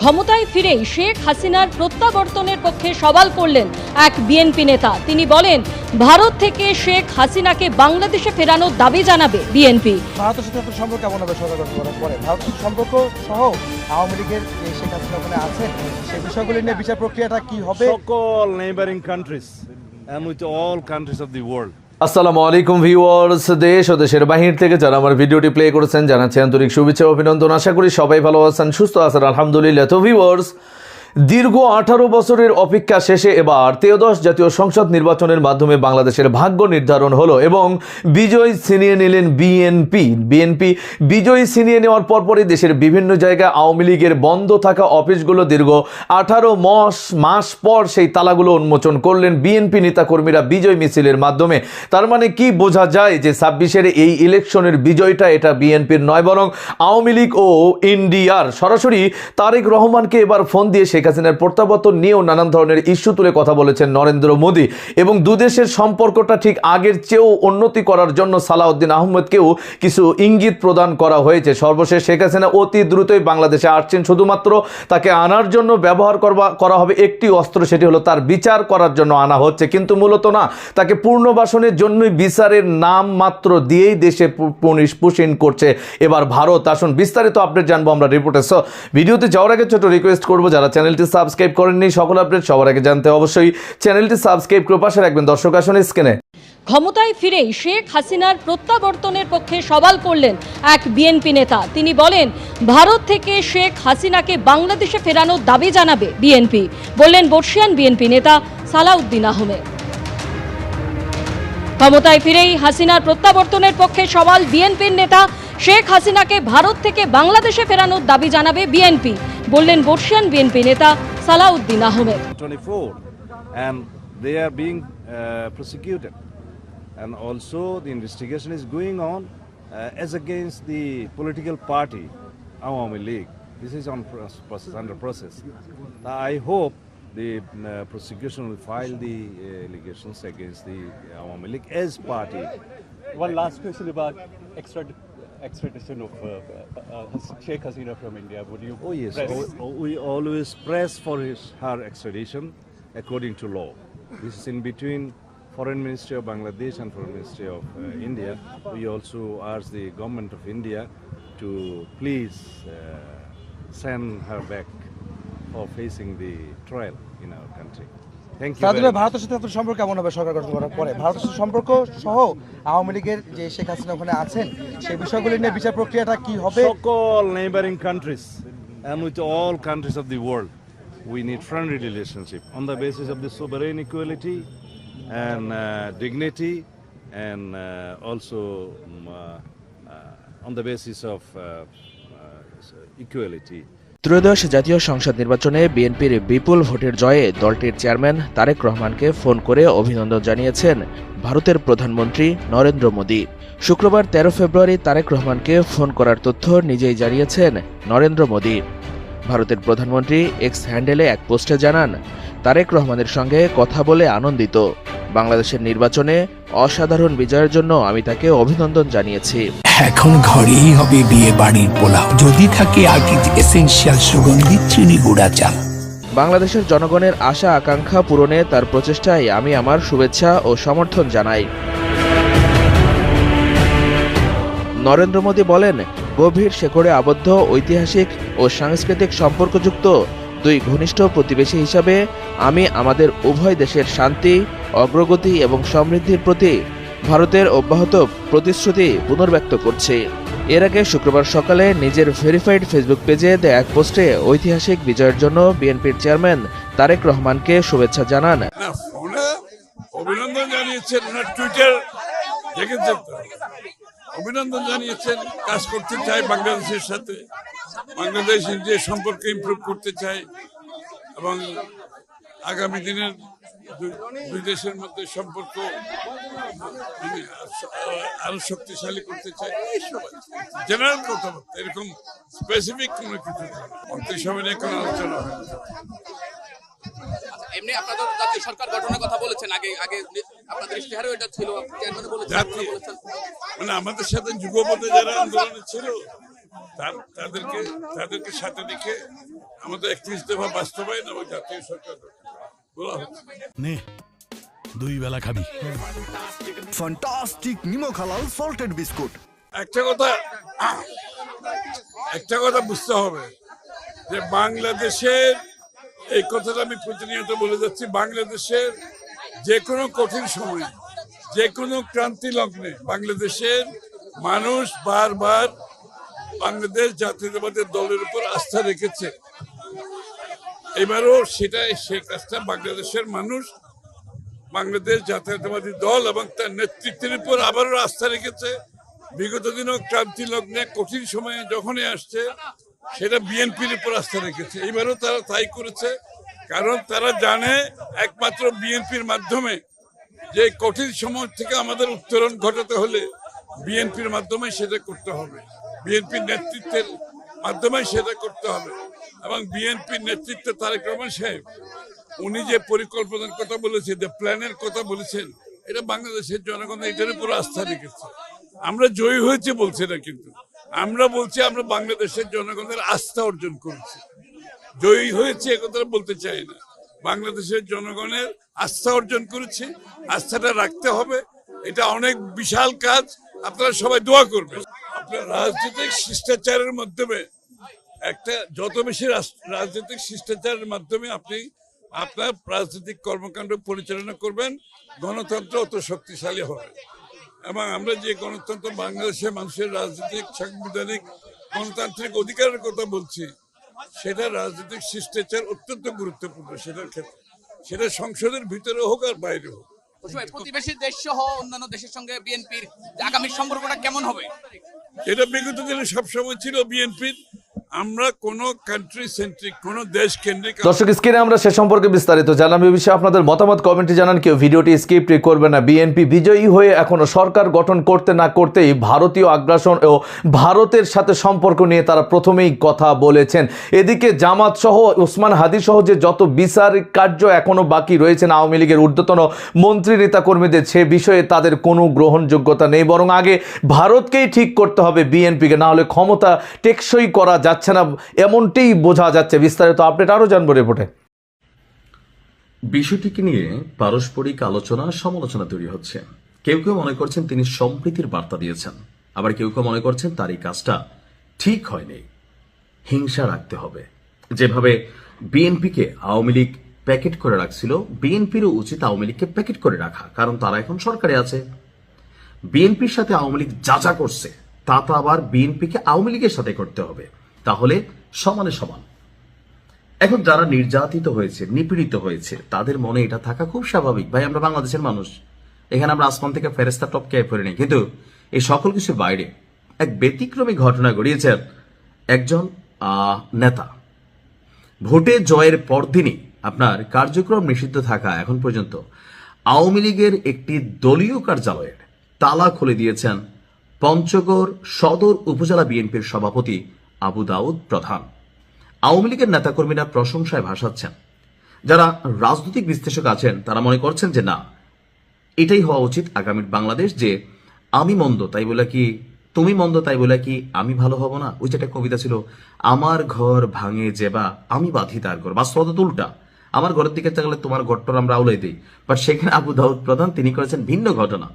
ক্ষমতায় ফিরেই শেখ হাসিনার প্রত্যাবর্তনের পক্ষে সওয়াল করলেন এক বিএনপি নেতা। তিনি বলেন, ভারত থেকে শেখ হাসিনাকে বাংলাদেশে ফেরানোর দাবি জানাবে বিএনপি। ভারতের সাথে আপনার সম্পর্ক কেমন হবে সরকার গঠন করার পরে? ভারতের সম্পর্ক সহ আওয়ামী লীগের যে শেখ হাসিনা ওখানে আছেন সেই বিষয়গুলি নিয়ে বিচার প্রক্রিয়াটা কি হবে? সকল neighbouring countries and with all countries of the world. আসসালামু আলাইকুম ভিউয়ার্স, দেশ ও দেশের বাহির থেকে যারা আমার ভিডিওটি প্লে করেছেন জানাচ্ছি আন্তরিক শুভেচ্ছা ও অভিনন্দন। আশা করি সবাই ভালো আছেন, সুস্থ আছেন আলহামদুলিল্লাহ। তো ভিউয়ার্স, দীর্ঘ 18 বছরের অপেক্ষা শেষে এবার 13শ জাতীয় সংসদ নির্বাচনের মাধ্যমে বাংলাদেশের ভাগ্য নির্ধারণ হলো এবং বিজয় ছিনিয়ে নিলেন বিএনপি বিজয় ছিনিয়ে নেওয়ার পরপরই দেশের বিভিন্ন জায়গায় আওয়ামী লীগের বন্ধ থাকা অফিসগুলো দীর্ঘ 18 মাস পর সেই তালাগুলো উন্মোচন করলেন বিএনপি নেতাকর্মীরা বিজয় মিছিলের মাধ্যমে। তার মানে কি বোঝা যায় যে 26-এর এই ইলেকশনের বিজয়টা এটা বিএনপির নয়, বরং আওয়ামী লীগ ও ইন্ডিয়ার। সরাসরি তারেক রহমানকে এবার ফোন দিয়ে শেখ হাসিনার প্রত্যাবর্তন নিয়েও নানান ধরনের ইস্যু তুলে কথা বলেছেন নরেন্দ্র মোদী এবং দুদেশের সম্পর্কটা ঠিক আগের চেয়েও উন্নতি করার জন্য সালাউদ্দিন আহমেদকেও কিছু ইঙ্গিত প্রদান করা হয়েছে। সর্বশেষ শেখ হাসিনা অতি দ্রুতই বাংলাদেশে আসছেন, শুধুমাত্র তাকে আনার জন্য ব্যবহার করা হবে একটি অস্ত্র, সেটি হলো তার বিচার করার জন্য আনা হচ্ছে, কিন্তু মূলত না, তাকে পূর্ণবাসনের জন্যই বিচারের নাম মাত্র দিয়েই দেশে পুশিন করছে এবার ভারত। আসুন বিস্তারিত আপডেট জানবো আমরা রিপোর্টে। সো ভিডিওতে যাওয়ার আগে ছোট রিকোয়েস্ট করবো, যারা চ্যানেলটি সাবস্ক্রাইব করেননি সকল আপডেট সবার আগে জানতে অবশ্যই চ্যানেলটি সাবস্ক্রাইব করে পাশে রাখবেন। দর্শক আসুন স্ক্রিনে। ক্ষমতায় ফিরেই শেখ হাসিনার প্রত্যাবর্তনের পক্ষে সওয়াল করলেন এক বিএনপি নেতা। তিনি বলেন, ভারত থেকে শেখ হাসিনাকে বাংলাদেশে ফেরানোর দাবি জানাবে বিএনপি, বললেন বর্ষিয়ান বিএনপি নেতা সালাউদ্দিন আহমেদ। ক্ষমতায় ফিরেই হাসিনার প্রত্যাবর্তনের পক্ষে সওয়াল বিএনপির নেতা। শেখ হাসিনাকে ভারত থেকে বাংলাদেশে ফেরানোর দাবি জানাবে বিএনপি, বললেন বর্ষিয়ান বিএনপি নেতা Salauddin Ahmed. 24 and they are being prosecuted, and also the investigation is going on as against the political party Awami League. This is on process, under process. I hope the prosecution will file the allegations against the Awami League as party. One last question about extradition of Sheikh Hasina from India. Would you? Oh yes, we always press for her extradition according to law. This is in between Foreign Ministry of Bangladesh and Foreign Ministry of India. We also ask the government of India to please send her back for facing the trial in our country. Thank you. ভারতের সাথে আপনার সম্পর্ক কেমন হবে সরকার গঠন করার পরে? ভারতের সাথে সম্পর্ক সহ আওয়ামী লীগের যে শেখ হাসিনা ওখানে আছেন সেই বিষয়গুলি নিয়ে বিচার প্রক্রিয়াটা কি হবে? সকল neighboring countries and with all countries of the world, we need friendly relationship on the basis of the sovereign equality and dignity, and also on the basis of equality. ত্রয়োদশ জাতীয় সংসদ নির্বাচনে বিএনপির বিপুল ভোটের জয়ে দলটির চেয়ারম্যান তারেক রহমানকে ফোন করে অভিনন্দন জানিয়েছেন ভারতের প্রধানমন্ত্রী নরেন্দ্র মোদী। শুক্রবার 13 ফেব্রুয়ারি তারেক রহমানকে ফোন করার তথ্য নিজেই জানিয়েছেন নরেন্দ্র মোদী। ভারতের প্রধানমন্ত্রী এক্স হ্যান্ডেলে এক পোস্টে জানান, তারেক রহমানের সঙ্গে কথা বলে আনন্দিত। বাংলাদেশের নির্বাচনে অসাধারণ বিজয়ের জন্য আমি তাকে অভিনন্দন জানিয়েছি। এখন ঘরেই হবে বিয়ে বাড়ির পোলাও, যদি থাকে আর্কিড এসেনশিয়াল সুগন্ধি চিনি গুঁড়া চাল। বাংলাদেশের জনগণের আশা আকাঙ্ক্ষা পূরণে তার প্রচেষ্টায় আমি আমার শুভেচ্ছা ও সমর্থন জানাই। নরেন্দ্র মোদী বলেন, গভীর শেকড়ে আবদ্ধ ঐতিহাসিক ও সাংস্কৃতিক সম্পর্কযুক্ত দুই ঘনিষ্ঠ প্রতিবেশী হিসাবে আমি আমাদের উভয় দেশের শান্তি, অগ্রগতি এবং সমৃদ্ধির প্রতি ভারতের অব্যাহত প্রতিশ্রুতি পুনর্ব্যক্ত করছি। এর আগে শুক্রবার সকালে নিজের ভেরিফাইড ফেসবুক পেজে দেয়া এক পোস্টে ঐতিহাসিক বিজয়ের জন্য বিএনপির চেয়ারম্যান তারেক রহমানকে শুভেচ্ছা জানান। অভিনন্দন জানিয়েছেন, টুইটার দেখেছেন, অভিনন্দন জানিয়েছেন। কাজ করতে চাই বাংলাদেশের সাথে, বাংলাদেশ ইন্ডিয়ার সম্পর্ক ইমপ্রুভ করতে চাই এবং আগামী দিনের দুই দেশের মধ্যে সম্পর্ক আরো শক্তিশালী করতে চাই। জেনারেল কথাবার্তা, এরকম স্পেসিফিক কোনো কিছু মন্ত্রিসভা নিয়ে কোনো আলোচনা হয়। এমনি আপনাদের জাতীয় সরকার গঠনের কথা বলেছেন, আগে আপনাদের ইশতেহারেও এটা ছিল, চেয়ারম্যানও বলেছেন। মানে আমাদের সাথে যুগপথে যারা আন্দোলনে ছিল তাদেরকে সাথে রেখে আমাদের 31 দফা বাস্তবায়ন এবং জাতীয় সরকার বলা হচ্ছে। নে 2 বেলা খাবি ফ্যান্টাস্টিক নিমো খালাল সল্টেড বিস্কুট। একটা কথা বুঝতে হবে যে বাংলাদেশের, এই কথাটা আমি প্রতিনিয়ত বলে যাচ্ছি, বাংলাদেশের যে কোনো কঠিন সময়, যে কোনো ক্রান্তি লগ্নে বাংলাদেশের মানুষ বারবার বাংলাদেশ জাতীয়তাবাদী দলের উপর আস্থা রেখেছে। এবারও সেই কাজটা বাংলাদেশের মানুষ বাংলাদেশ জাতীয়তাবাদী দল এবং তার নেতৃত্বের উপর আবারও আস্থা রেখেছে। বিগত দিনও ক্রান্তি লগ্নে কঠিন সময়ে যখনই আসছে সেটা বিএনপির উপর আস্থা রেখেছে। এবারও তারা তাই করেছে, কারণ তারা জানে একমাত্র বিএনপির মাধ্যমে যে কঠিন সময় থেকে আমাদের উত্তরণ ঘটাতে হলে বিএনপির মাধ্যমে সেটা করতে হবে, বিএনপির নেতৃত্বের মাধ্যমে সেটা করতে হবে। এবং বিএনপির নেতৃত্বে তারেক রহমান সাহেব উনি যে পরিকল্পনার কথা বলেছেন, যে প্ল্যানের কথা বলেছেন, এটা বাংলাদেশের জনগণ এটার উপর আস্থা রেখেছে। আমরা জয়ী হয়েছে বলছি না, কিন্তু আমরা বলছি আমরা বাংলাদেশের জনগণের আস্থা অর্জন করেছি। জয়ী হয়েছে একথা বলতে চাই না, বাংলাদেশের জনগণের আস্থা অর্জন করেছি। আস্থাটা রাখতে হবে, এটা অনেক বিশাল কাজ। আপনারা সবাই দোয়া করবেন। আপনার রাজনৈতিক শিষ্টাচারের মাধ্যমে যত বেশি রাজনৈতিক শিষ্টাচারের মাধ্যমে আপনি আপনার রাজনৈতিক কর্মকাণ্ড পরিচালনা করবেন, গণতন্ত্র অত শক্তিশালী হবে। এবং আমরা যে গণতন্ত্র, বাংলাদেশের মানুষের রাজনৈতিক, সাংবিধানিক, গণতান্ত্রিক অধিকারের কথা বলছি, সেটা রাজনৈতিক শিষ্টাচার অত্যন্ত গুরুত্বপূর্ণ। সেটার ক্ষেত্রে সেটা সংসদের ভিতরে হোক আর বাইরে হোক। প্রতিবেশী দেশ সহ অন্যান্য দেশের সঙ্গে বিএনপির আগামী সম্পর্কটা কেমন হবে? এটা বিগত দিনে সবসময় ছিল বিএনপির। আমরা কোন কান্ট্রি সেন্ট্রিক, কোন দেশ কেন্দ্রিক। দর্শক, স্ক্রিনে আমরা সে সম্পর্কে বিস্তারিত জানলাম। এই বিষয়ে আপনাদের মতামত কমেন্টে জানান। কেউ ভিডিওটি স্কিপ করবে না। বিএনপি বিজয়ী হয়ে এখনো সরকার গঠন করতে না করতেই ভারতীয় আগ্রাসন ও ভারতের সাথে সম্পর্ক নিয়ে তারা প্রথমেই কথা বলেছেন। এদিকে জামাত সহ ওসমান হাদি সহ যে যত বিচার কার্য এখনো বাকি রয়েছেন আওয়ামী লীগের ঊর্ধ্বতন মন্ত্রী নেতাকর্মীদের, সে বিষয়ে তাদের কোনো গ্রহণযোগ্যতা নেই। বরং আগে ভারতকেই ঠিক করতে হবে বিএনপিকে, না হলে ক্ষমতা টেকসই করা যাচ্ছে না, এমনটাই বোঝা যাচ্ছে। বিস্তারিত আপডেট আরো জানবো রিপোর্টে। বিষয়টিকে নিয়ে পারস্পরিক আলোচনা সমালোচনা তৈরি হচ্ছে। কেউ কেউ মনে করছেন তিনি সম্প্রীতির বার্তা দিয়েছেন, আবার কেউ কেউ মনে করছেন তার এই কাজটা ঠিক হয়নি, হিংসা রাখতে হবে। যেভাবে বিএনপিকে আওয়ামী লীগ প্যাকেট করে রাখছিল, বিএনপিরও উচিত আওয়ামী লীগকে প্যাকেট করে রাখা, কারণ তারা এখন সরকারে আছে। বিএনপির সাথে আওয়ামী লীগ যা যা করছে তা তো আবার বিএনপিকে আওয়ামী লীগের সাথে করতে হবে, তাহলে সমানে সমান। এখন যারা নির্যাতিত হয়েছে, নিপীড়িত হয়েছে, তাদের মনে এটা থাকা খুব স্বাভাবিক। ভাই, আমরা বাংলাদেশের মানুষ, এখানে আমরা আসমান থেকে ফেরেস্তা টপকে পড়িনি। কিন্তু এই সকল কিছুর বাইরে এক ব্যতিক্রমী ঘটনা ঘটিয়েছেন একজন নেতা। ভোটে জয়ের পরদিনই আপনার কার্যক্রম নিষিদ্ধ থাকা এখন পর্যন্ত আওয়ামী লীগের একটি দলীয় কার্যালয়ের তালা খুলে দিয়েছেন পঞ্চগড় সদর উপজেলা বিএনপির সভাপতি আবু দাউদ প্রধান। আওয়ামী লীগের নেতাকর্মীরা প্রশংসায় ভাসাচ্ছেন। যারা রাজনৈতিক বিশ্লেষক আছেন তারা মনে করছেন যে না, এটাই হওয়া উচিত আগামীর বাংলাদেশ, যে আমি মন্দ তাই বলে কি তুমি মন্দ তাই বলে কি আমি ভালো হব না। ওই যেটা কবিতা ছিল, আমার ঘর ভাঙে যেবা আমি বাঁধি তার ঘর। বাস্তবতা তো উল্টা, আমার ঘরের দিকে তাকালে তোমার ঘরটা আমরা আউলাই দিই। বাট সেখানে আবু দাউদ প্রধান তিনি করেছেন ভিন্ন ঘটনা।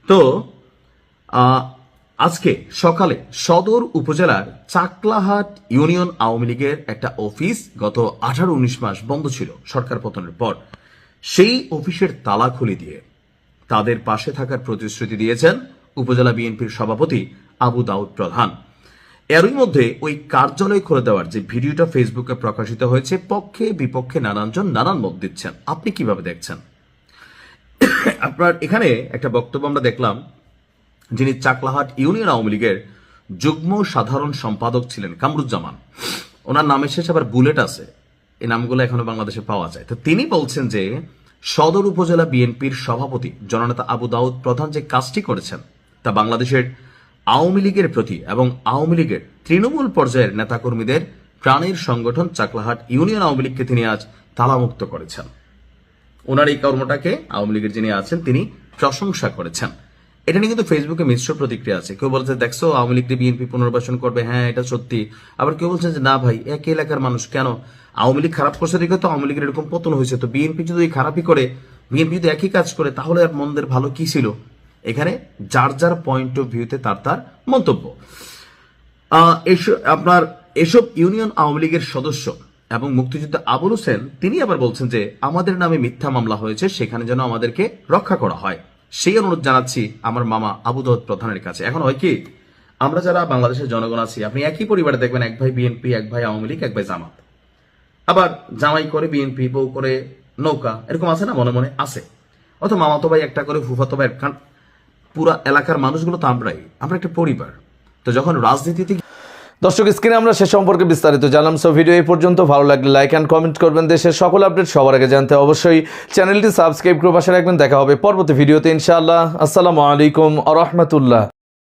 তো আজকে সকালে সদর উপজেলার চাকলাহাট ইউনিয়ন আওয়ামী লীগের একটা অফিস গত 18-19 মাস বন্ধ ছিল সরকার পতনের পর, সেই অফিসের তালা খুলে দিয়ে তাদের পাশে থাকার প্রতিশ্রুতি দিয়েছেন উপজেলা বিএনপির সভাপতি আবু দাউদ প্রধান। এরই মধ্যে ওই কার্যালয় খুলে দেওয়ার যে ভিডিওটা ফেসবুকে প্রকাশিত হয়েছে, পক্ষে বিপক্ষে নানানজন নানান মত দিচ্ছেন। আপনি কিভাবে দেখছেন? আপনার এখানে একটা বক্তব্য আমরা দেখলাম, যিনি চাকলাহাট ইউনিয়ন আওয়ামী লীগের যুগ্ম সাধারণ সম্পাদক ছিলেন কামরুজ্জামান, ওনার নামের শেষে আবার বুলেট আছে, এই নামগুলো এখনো বাংলাদেশে পাওয়া যায়। তো তিনি বলছেন যে সদর উপজেলা বিএনপির সভাপতি জননেতা আবু দাউদ প্রধান যে কাজটি করেছেন তা বাংলাদেশের আওয়ামী লীগের প্রতি এবং আওয়ামী লীগের তৃণমূল পর্যায়ের নেতাকর্মীদের প্রাণের সংগঠন চাকলাহাট ইউনিয়ন আওয়ামী লীগকে তিনি আজ তালামুক্ত করেছেন। ওনার এই কর্মটাকে আওয়ামী লীগের যিনি আছেন তিনি প্রশংসা করেছেন। এটা নিয়ে কিন্তু ফেসবুকে মিশ্র প্রতিক্রিয়া আছে। কেউ বলছে দেখছো আওয়ামী লীগ বিএনপি পুনর্বাসন করবে, হ্যাঁ এটা সত্যি। আবার কেউ বলছেন যে না ভাই, একই এলাকার মানুষ, কেন আওয়ামী লীগ খারাপ করছে দেখে তো আওয়ামী লীগের এরকম পতন হয়েছে, তো বিএনপি যদি খারাপই করে, বিএনপি যদি একই কাজ করে, তাহলে আর মন্দের ভালো কি ছিল? এখানে যার যার পয়েন্ট অফ ভিউতে তার তার মন্তব্য। এসব ইউনিয়ন আওয়ামী লীগের সদস্য এবং মুক্তিযোদ্ধা আবুল হোসেন তিনি আবার বলছেন যে আমাদের নামে মিথ্যা মামলা হয়েছে, সেখানে যেন আমাদেরকে রক্ষা করা হয়। সেই অনুরোধ জানাচ্ছি আমার মামা আবু দাউদ প্রধানের কাছে। এখন হয় কি, আমরা যারা বাংলাদেশের জনগণ আছি, আপনি একই পরিবারে দেখবেন এক ভাই বিএনপি, এক ভাই আওয়ামী লীগ, এক ভাই জামাত, আবার জামাই করে বিএনপি, বউ করে নৌকা, এরকম আছে না? মনে মনে আছে। অথবা মামাতো ভাই একটা করে, ফুফাতো ভাই, পুরা এলাকার মানুষগুলো তো আমরা একটা পরিবার। তো যখন রাজনীতিতে দর্শক, স্ক্রিনে আমরা সে সম্পর্কে বিস্তারিত জানলাম। সো ভিডিও এই পর্যন্ত, ভালো লাগলে লাইক অ্যান্ড কমেন্ট করবেন। দেশের সকল আপডেট সবার আগে জানতে অবশ্যই চ্যানেলটি সাবস্ক্রাইব করে পাশে রাখবেন। দেখা হবে পরবর্তী ভিডিওতে ইনশাআল্লাহ। আসসালামু আলাইকুম ওয়া রাহমাতুল্লাহ।